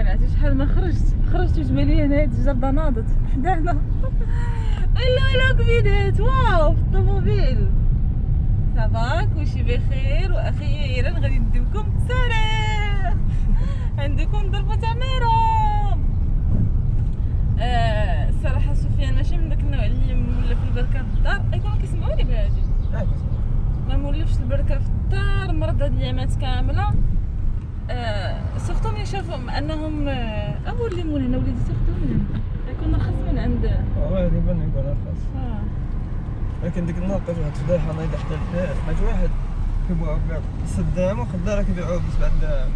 عرفتي شحال ما خرجت وتبان لي هنا هاد الجرده ناضت حدانا. الا كبيدات واو في الطوموبيل. صافا كلشي بخير واخيرا غادي نديوكم التصاريح. عندكم ضربة تمارة. الصراحه سفيان ماشي من داك النوع اللي مولف البركه في الدار. يكونوا كيسمعوني بهادي. ما مولفش البركه في الدار، مرض هاد الايامات كامله. سورتو ملي شافوا انهم اول اللي مول هنا وليدي تاخذوا من هنا يكون رخص من عند غالبا يكون ارخص. لكن ديك النهار لقيت واحد الفضيحه نايضه حتى للدار. لقيت واحد كيبيعو كاع الصدام وخضاره كيبيعوه ب7 دراهم.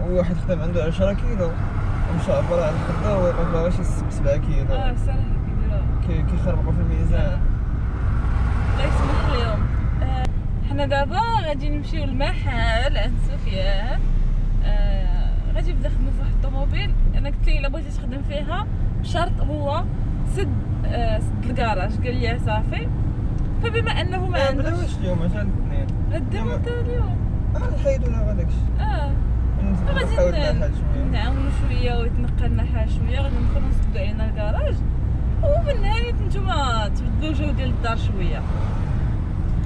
وواحد خدام عنده 10 كيلو ومشى عبر على الخضار ويلقى باغي شي 7 كيلو. الصراحه كيديروها كيخربقوا في الميزان. الله يسمح لهم. حنا دابا غادي نمشيو للمحل عند سفيان. غادي يبدا يخدم في واحد الطوموبيل. انا قلت ليه الا بغيتي تخدم فيها بشرط هو سد الكراج. قال لي صافي. فبما انه ما عندوش واش اليوم عشان الاثنين غدا انت اليوم نحيدو لها غداكشي. غادي نعاونو شويه ويتنقى لنا حال شويه. غادي ندخلو نسدو علينا الكراج ومن هنا نتوما تبدلو الجو ديال الدار شويه.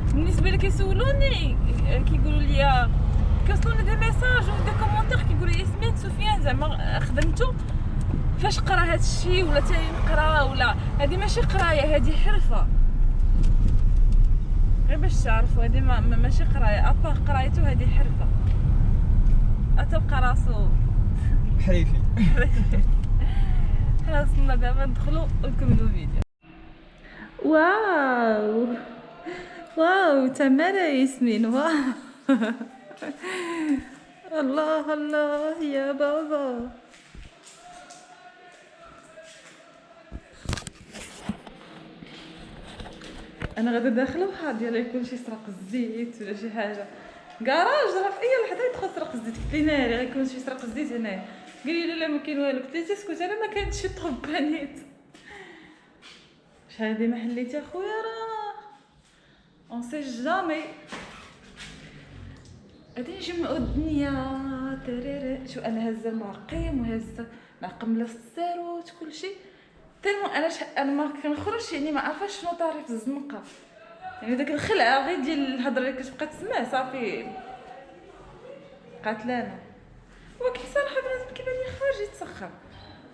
بالنسبه اللي كيسولوني كيقولوا لي كيوصلوني دي ميساج ودي كومونتير كيقولوا لي ياسمين سفيان زعما خدمتو فاش قرا هذا الشيء ولا تاني نقرا ولا هذه ماشي قرايه هذه حرفه. غير باش تعرفوا هذه ماشي قرايه ابا قرايتو هذه حرفه. اتبقى راسو حريفي. حنا وصلنا دابا ندخلو ونكملو الفيديو. واو تمارا ياسمين واو. الله الله يا بابا. انا غادا داخله وحاضر يلا يكون شي سرق الزيت ولا شي حاجه. كراج راه في اي لحظه يدخل سرق الزيت. قلت ليه ناري غيكون شي سرق الزيت هنايا. قال لي لا ما كاين والو. قلت ليه تسكت انا ما كانتش شي طربانيت. شحال هادي ما حليتي اخويا راه اون سي جامي غادي نجمعو الدنيا. تريري شو انا هازه المعقم وهازه معقم للساروت كلشي تالمون. انا ما كنخرجش يعني ما عارفاش شنو طاري في الزنقه. يعني داك الخلعه غير ديال الهضره اللي كتبقى تسمع صافي قاتلانا. ولكن صراحه بنادم كيبان لي خارج يتسخر.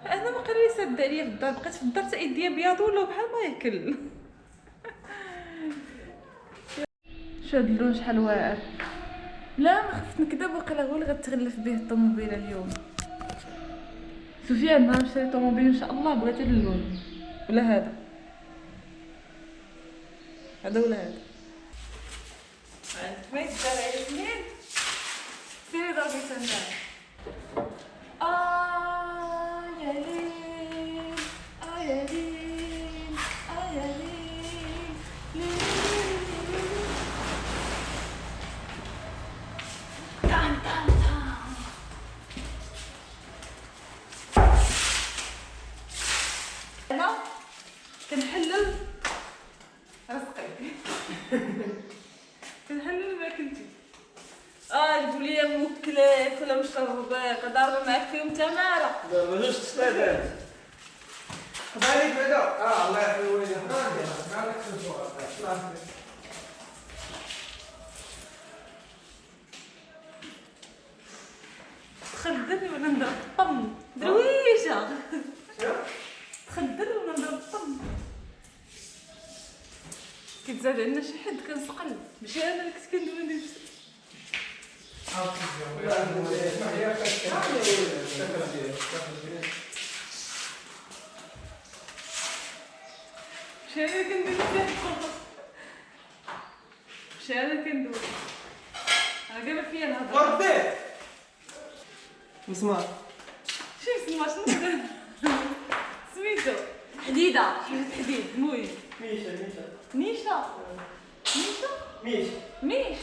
انا ما قال لي ساد عليا في الدار. بقيت في الدار حتى يديا بياض ولا بحال ما ياكل. شو هاد اللون شحال واعر. لا ما خفت نكذب وقيلا هو اللي غتغلف به الطوموبيله اليوم. سفيان نهار شري طوموبيل ان شاء الله بغيتي اللون ولا هذا ولا هذا. عندك ما يدار ياسمين سيري ضربي تنايا. يا ليل يا ليل يا ليل. تان تان تان. انا كنحلل رزقي. كنحلل ماكلتي. يقول لي موكلات ولا مشربات ضاربه معاك فيهم تماره. لا ما جوش تستادات. خبالي بعدا. الله يحفظ الوالدين. مالك تسوق. تخدرني ولا نضرب الطم درويشه. تخدرني ولا نضرب الطم. كيتزاد عندنا شي حد كنسقل ماشي انا اللي كنت كندوي نفسي. مشي انا كندوي انا قبل فيا الهضره. وربي مسمار. شي مسمار شنو سميتو حديده. شي حديد المهم ميشا نيشه ميش ميش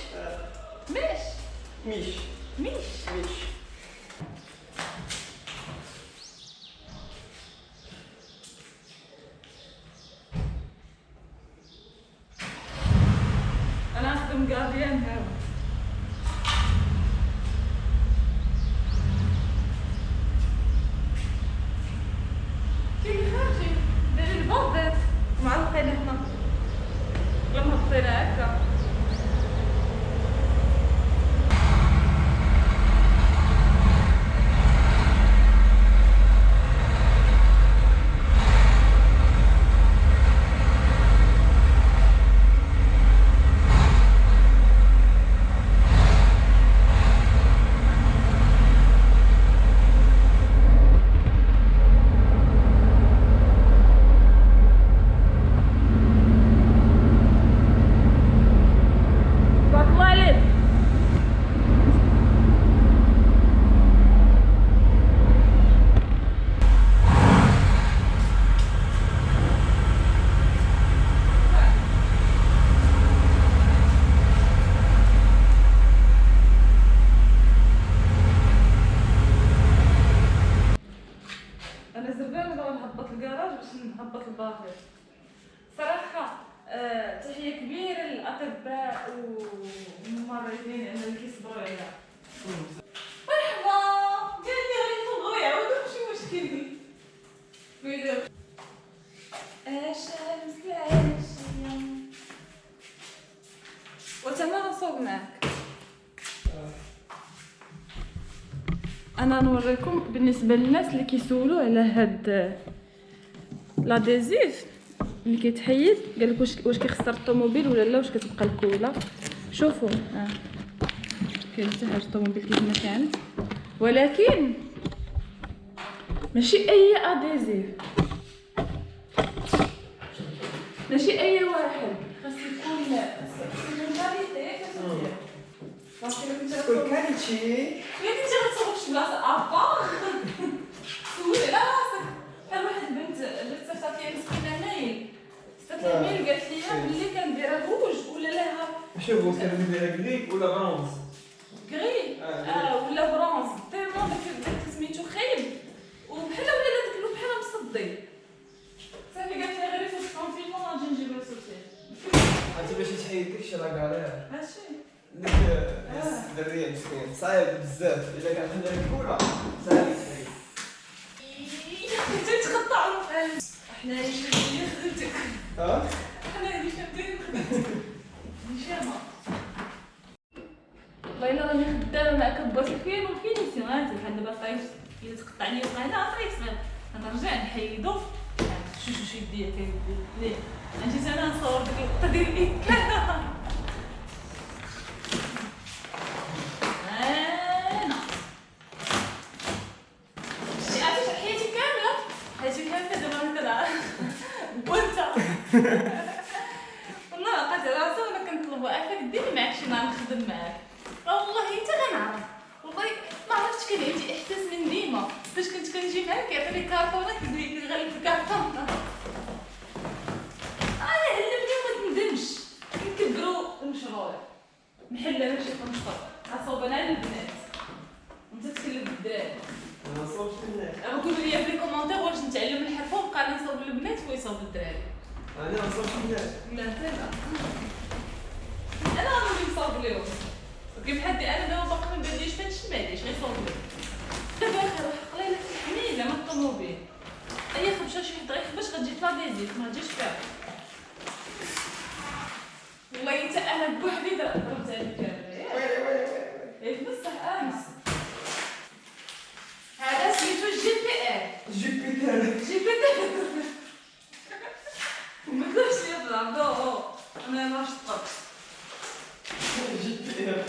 ميش ميش ميش. انا اخدم قاضيان هاو. صافي. صراحه تحيه كبيره للاطباء والممرضين اللي كيصبروا عليها. مرحبا قال لي غادي نفوقوا يعاودوا ماشي مشكل ويدير الشمس العاشيه وتما نصوب معاك. انا نوريكم بالنسبه للناس اللي كيسولوا على هاد لاديزيف اللي كيتحيد، قال لك واش كيخسر الطوموبيل ولا لا، واش كتبقى الكوله. شوفوا كاين حتى حاجه الطوموبيل كيف ما كانت، ولكن ماشي اي اديزيف، ماشي اي واحد، خاص يكون كاليتي كتدير كل كاليتي غتصوبش بلاصه ابا سولي على راسك. بحال واحد البنت اللي صيفطات ليا مسكينه ميل، صيفطات لي ميل قالت لي بلي كنديرها روج ولا لها شوف واش كنديرها كريك ولا برونز كري ولا برونز تيرمون داك سميتو خايب وبحال ولا داك بحال مصدي. صافي قالت لي غير في الكونفينمون غنجي نجيب لها سوتير. عرفتي باش يتحيد داكشي راه كالير. ماشي ديك الدريه مسكين صعيب بزاف، الا كان عندها الكولا صعيب يتحيد. انت تقطعوا حنا اللي شادين خدمتك، حنا اللي شادين خدمتك نشامه. والله الا راني خدامه مع كبر فين وفينيسيون بحال دابا فايش الا تقطع لي وقع هنا طريق صغير غنرجع نحيدو. شو يديا كيدير جيت انا نصور ديك اللقطه ديال الإكلة. والله لقيت راسي وانا كنطلب عافاك ديري معاك شي نهار نخدم معاك، والله حتى غنعرف. والله ما عرفتش كان عندي احساس من ديما فاش كنت كنجي معاك كيعطيني كارطونه كيغلب الكارطونه. علمني وما تندمش، كنكبروا المشروع محله ماشي كنشطر عصوب انا للبنات وانت تكلم بالدراري. ما نصوبش الناس. قولوا لي في لي كومونتير واش نتعلم الحرفه ونبقى نصوب للبنات ويصوب للدراري. انا ما نصوبش الناس. لا انت لا، انا غنولي نصوب ليهم كيف حدي. انا دابا باقي ما بديتش فهادشي، معليش غير صوب ليهم. دابا واحد قليله حميله من الطوموبيل، اي خبشه شي حد غيخبش غتجي لاديزيف ما تجيش فيها. والله حتى انا بوحدي ضربت عليك ويلي بصح امس. هذا سميتو جوبيتر. ما تقولش لي برافو انا ما شطرت. جوبيتر.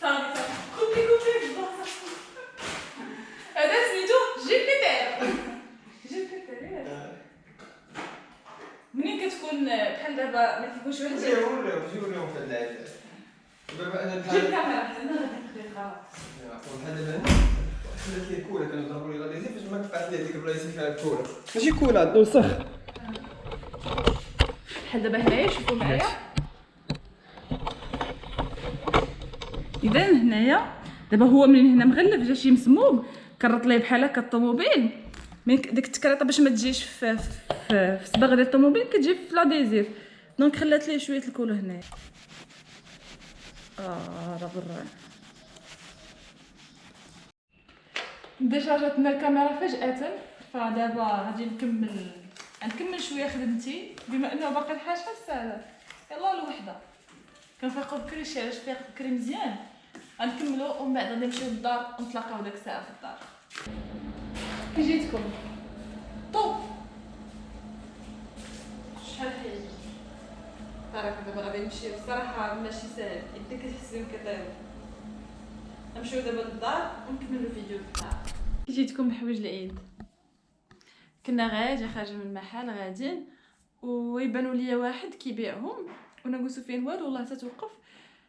صافي كوبي بالبلاصه. هذا سميتو جوبيتر. منين كتكون بحال دابا ما كيكونش واحد جيبو في اللعب. دابا انا جيب كاميرا حتى انا غادي نخلي خلاص. بحال دابا خلات لي الكولا كانوا ضربوا لي لاديزيف باش ما تقعد لي هذيك البلايص فيها الكولا. ماشي كولا وسخ. بحال دابا هنايا شوفوا معايا. اذا هنايا دابا هو من هنا مغلف جا شي مسموم كرط ليه بحال هكا الطوموبيل، من ديك التكريطه باش ما تجيش في صباغ ديال الطوموبيل كتجي في لاديزيف، دونك خلات ليه شويه الكولا هنايا. راه برا ديشارجاتنا الكاميرا فجأة، فدابا غادي نكمل شويه خدمتي بما انه باقي الحاجه ساهله. يلا الوحده كنفيقوا بكري شي علاش فيق بكري مزيان غنكملوا ومن بعد غادي نمشيو للدار ونتلاقاو ديك الساعه في الدار. كي جيتكم طوب شحال حيت تراك دابا غادي نمشيو الصراحه ماشي ساهل يديك كتحس بهم كطيروا. نمشيو دابا للدار ونكملوا الفيديو في الدار. كي جيتكم بحوايج العيد كنا خارجين من المحل غاديين ويبانوا ليا واحد كيبيعهم وناقصوا فين والو والله تتوقف.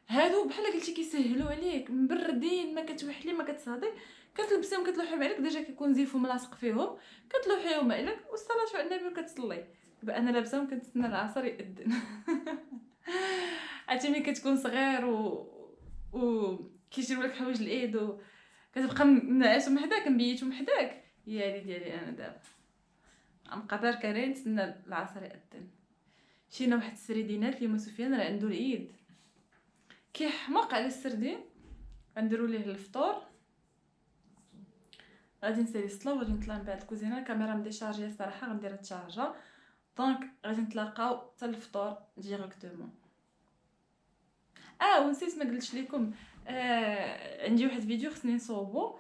هادو بحال قلتي كيسهلوا عليك مبردين ما كتوحلي ما كتصادي كتلبسيهم كتلوحيهم عليك ديجا كيكون زيفهم ملاصق فيهم كتلوحيهم عليك والصلاه على النبي وكتصلي. دابا انا لابساهم كنتسنى العصر يأذن. عرفتي ملي كتكون صغير و كيجيو لك حوايج العيد وكتبقى منعسهم حداك مبيتهم حداك هي هادي ديالي انا دابا مقدر كارين نتسنى العصر يأذن. شينا واحد السردينات اللي سفيان راه عنده العيد كيحماق على السردين. غنديروا ليه الفطور، غادي نسالي الصلاه وغادي نطلع من بعد الكوزينه. الكاميرا مديشارجيه الصراحه غنديرها تشارجا، دونك غادي نتلاقاو حتى الفطور ديريكتومون. ونسيت ما قلتش لكم، عندي واحد الفيديو خصني نصوبو،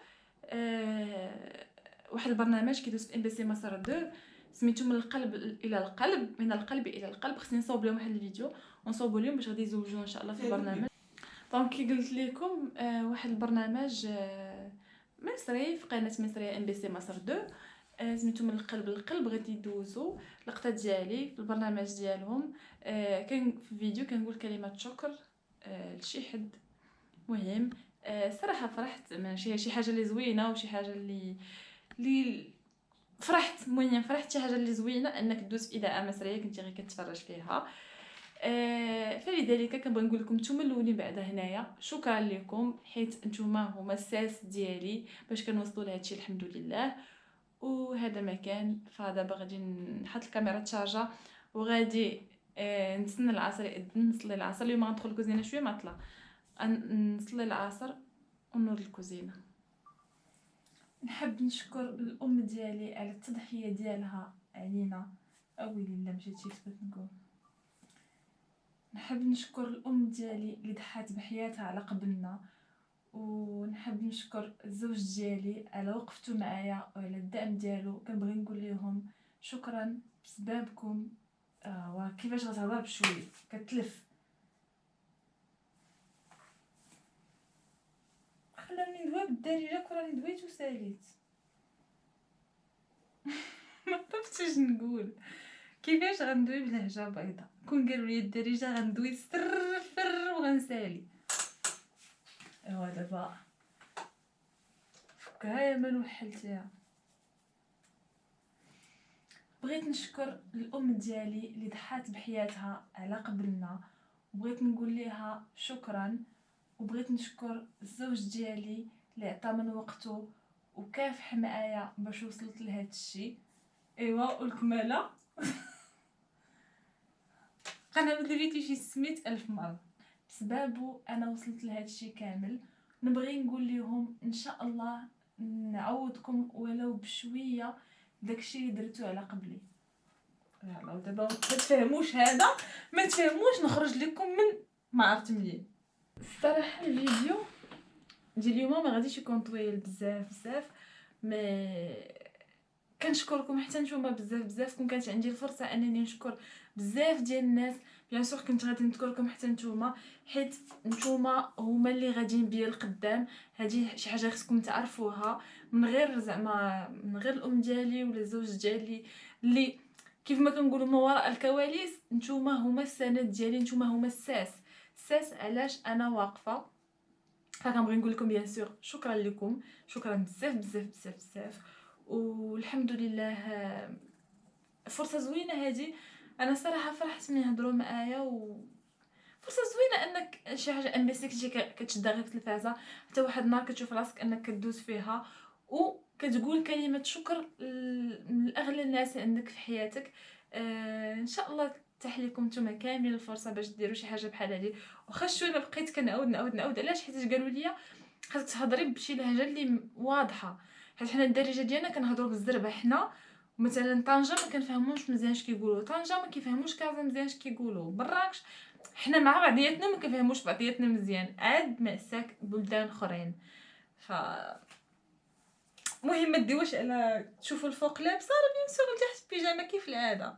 واحد البرنامج كيدوز في ام بي سي مصر 2 سميتو من القلب الى القلب، من القلب الى القلب. خصني نصوب لهم واحد الفيديو ونصوبو لهم باش غادي يزوجونا ان شاء الله في البرنامج. دونك كي قلت لكم واحد البرنامج مصري في قناه مصريه ام بي سي مصر 2 سميتو من القلب للقلب. غادي يدوزو لقطه ديالي في البرنامج ديالهم. كان في فيديو كنقول كلمه شكر لشي حد مهم. صراحه فرحت، ماشي شي حاجه اللي زوينه وشي حاجه اللي فرحت. المهم فرحت شي حاجه اللي زوينه انك دوز في اذاعه مصريه كنتي غير كتفرج فيها. فلذلك كنبغي نقول لكم نتوما الاولين بعدا هنايا شكرا لكم، حيت نتوما هما الساس ديالي باش كنوصلوا لهادشي الحمد لله. وهذا ما كان. فدابا غادي نحط الكاميرا تشارجا وغادي نتسنى العصر يأذن، نصلي العصر. اليوم غندخل الكوزينه شويه معطله، نصلي العصر ونوض الكوزينه. نحب نشكر الام ديالي على التضحيه ديالها علينا. اويلي لا مشيتي كيف نقول. نحب نشكر الام ديالي اللي ضحات بحياتها على قبلنا، ونحب نشكر الزوج ديالي على وقفته معايا وعلى الدعم ديالو. كنبغي نقول لهم شكرا بسببكم. وكيفاش غتهضر بشويه كتلف. خلوني ندوي بالدارجه كراني دويت وساليت. ما عرفتش نقول كيفاش غندوي بلهجه بيضاء. كون قالوا لي الدارجه غندوي سر فر وغنسالي. ايوا دابا فكها ما وحلتيها. بغيت نشكر الام ديالي اللي ضحات بحياتها على قبلنا، وبغيت نقول ليها شكرا. وبغيت نشكر الزوج ديالي اللي عطى من وقته وكافح معايا باش وصلت لهذا الشيء. ايوا والكماله قناه دريتي شي 600,000 مره بسببه انا وصلت لهذا الشيء كامل. نبغي نقول لهم ان شاء الله نعوضكم ولو بشويه داكشي اللي درتو على قبلي. يلا ودابا ما تفهموش هذا، ما تفهموش نخرج لكم من ما عرفت منين. الصراحه الفيديو ديال اليوم ما غاديش يكون طويل بزاف مي كنشكركم حتى نتوما بزاف. كون كانت عندي الفرصه انني نشكر بزاف ديال الناس بيان سور كنت غادي نذكركم حتى نتوما، حيت نتوما هما اللي غاديين بيا القدام. هذه شي حاجه خصكم تعرفوها، من غير زعما من غير الام ديالي ولا الزوج ديالي اللي كيف ما كنقولوا ما وراء الكواليس. نتوما هما السند ديالي، نتوما هما الساس علاش انا واقفه. فكنبغي نقول لكم بيان سور شكرا لكم، شكرا بزاف. والحمد لله فرصه زوينه هذه. انا صراحه فرحت من يهضروا معايا، فرصه زوينه انك شي حاجه ام بي سي كتجي كتشدها غير في التلفازه، حتى واحد النهار كتشوف راسك انك كدوز فيها وكتقول كلمه شكر من اغلى الناس عندك في حياتك. ان شاء الله تتاح لكم نتوما كامل الفرصه باش ديروا شي حاجه بحال هذه. واخا شويه بقيت كنعاود علاش، حيت قالوا لي خاصك تهضري بشي لهجه اللي واضحه، حيت حنا الدارجه ديالنا كنهضروا بالزربه. حنا مثلا طنجه ما كنفهموش مزيان اش كيقولوا، طنجه ما كيفهموش كازا مزيان اش كيقولوا، مراكش حنا مع بعضياتنا ما كنفهموش بعضياتنا مزيان، عاد مأساك بلدان اخرين. ف مهم ما ديوش على تشوفوا الفوق لابسه راه بيان سور تحت بيجامه كيف العاده،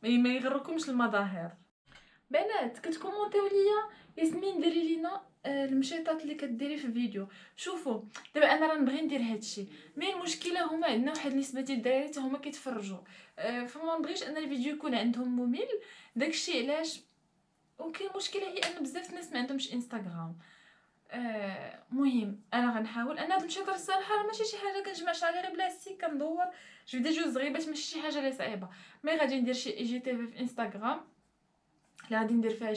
ما يغركمش المظاهر. بنات كتكومونتيو ليا ياسمين ديري لينا المشيطات اللي كديري في الفيديو. شوفوا دابا انا راه نبغي ندير هادشي، مي المشكله هما عندنا واحد النسبه ديال الدراري حتى هما كيتفرجوا، فما نبغيش ان الفيديو يكون عندهم ممل. داكشي علاش. وكاين مشكله هي ان بزاف الناس ما عندهمش انستغرام. مهم انا غنحاول. انا هاد المشيطات الصراحه راه ماشي شي حاجه كنجمع شعري غير بلاستيك كندور جو دي جوج غيبات، ماشي شي حاجه اللي صعيبه. مي غادي ندير شي اي جي تي في انستغرام اللي غادي ندير فيها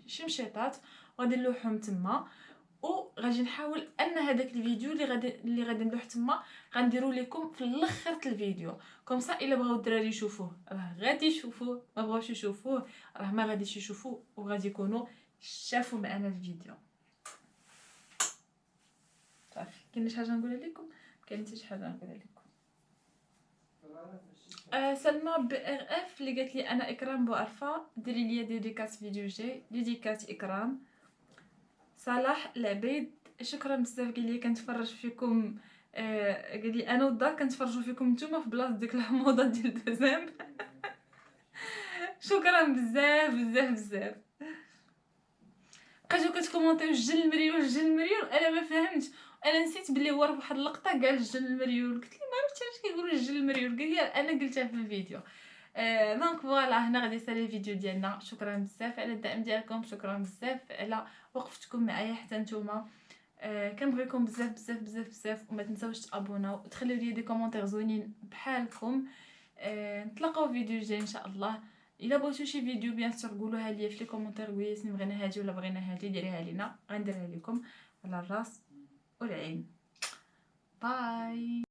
شي مشيطات وغادي نلوحهم تما. وغادي نحاول ان هذاك الفيديو اللي غادي نديرو تما غنديرو لكم في الاخر الفيديو كوم صا الا بغاو الدراري يشوفوه راه غادي يشوفوه، ما بغاوش يشوفوه راه ما غاديش يشوفوه وغادي يكونوا شافوا معنا الفيديو. صافي كاين شي حاجه نقولها لكم؟ كاين حتى شي حاجه نقولها لكم. سلمى بي ار اف اللي قالت لي انا اكرام بو الفا ديري لي ديديكاس فيديو جاي. ديديكاس اكرام. صلاح العبيد شكرا بزاف، قال لي كنتفرج فيكم. قال لي انا والدار كنتفرجوا فيكم نتوما في بلاصه ديك الحموضه ديال دوزام. شكرا بزاف بزاف بزاف. بقيتو كتكومونطيو الجن المريول الجن المريول، انا ما فهمتش. انا نسيت بلي هو راه واحد اللقطه قال الجن المريول، قلت لي ما عرفتش علاش كيقولوا الجن المريول، قال لي انا قلتها في الفيديو. دونك فوالا هنا غادي يسالي الفيديو ديالنا. شكرا بزاف على الدعم ديالكم، شكرا بزاف على وقفتكم معايا حتى نتوما. كنبغيكم بزاف بزاف بزاف بزاف، وما تنساوش تابوناو وتخليو لي دي كومونتير زوينين بحالكم. نتلاقاو فيديو جاي ان شاء الله. الا بغيتو شي فيديو بيان سور قولوها لي في لي كومونتير، قولوا ياسين بغينا هادي ولا بغينا هادي، ديريها لينا غنديرها لكم على الراس والعين. باي.